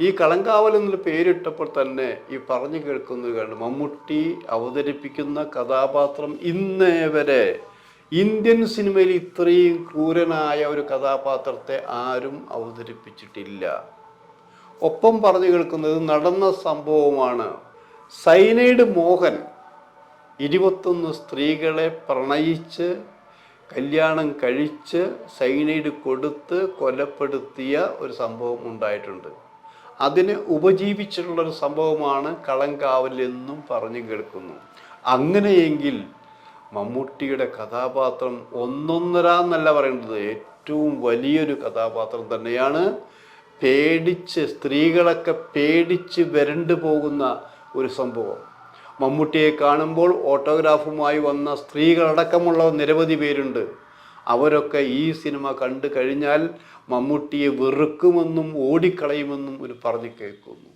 ഈ കളങ്കാവൽ എന്നൊരു പേരിട്ടപ്പോൾ തന്നെ ഈ പറഞ്ഞു കേൾക്കുന്നത് കണ്ട് മമ്മൂട്ടി അവതരിപ്പിക്കുന്ന കഥാപാത്രം ഇന്നേ വരെ ഇന്ത്യൻ സിനിമയിൽ ഇത്രയും ക്രൂരനായ ഒരു കഥാപാത്രത്തെ ആരും അവതരിപ്പിച്ചിട്ടില്ല. ഒപ്പം പറഞ്ഞു കേൾക്കുന്നത് നടന്ന സംഭവമാണ്. സൈനൈഡ് മോഹൻ 21 സ്ത്രീകളെ പ്രണയിച്ച് കല്യാണം കഴിച്ച് സൈനൈഡ് കൊടുത്ത് കൊലപ്പെടുത്തിയ ഒരു സംഭവം ഉണ്ടായിട്ടുണ്ട്. അതിനെ ഉപജീവിച്ചിട്ടുള്ളൊരു സംഭവമാണ് കളങ്കാവൽ എന്നും പറഞ്ഞു കേൾക്കുന്നു. അങ്ങനെയെങ്കിൽ മമ്മൂട്ടിയുടെ കഥാപാത്രം ഒന്നൊന്നരാന്നല്ല പറയേണ്ടത്, ഏറ്റവും വലിയൊരു കഥാപാത്രം തന്നെയാണ്. സ്ത്രീകളൊക്കെ പേടിച്ച് വരണ്ടു പോകുന്ന ഒരു സംഭവം. മമ്മൂട്ടിയെ കാണുമ്പോൾ ഓട്ടോഗ്രാഫുമായി വന്ന സ്ത്രീകളടക്കമുള്ള നിരവധി പേരുണ്ട്. അവരൊക്കെ ഈ സിനിമ കണ്ടു കഴിഞ്ഞാൽ മമ്മൂട്ടിയെ വെറുക്കുമെന്നും ഓടിക്കളയുമെന്നും ഒരു പറഞ്ഞു കേൾക്കുന്നു.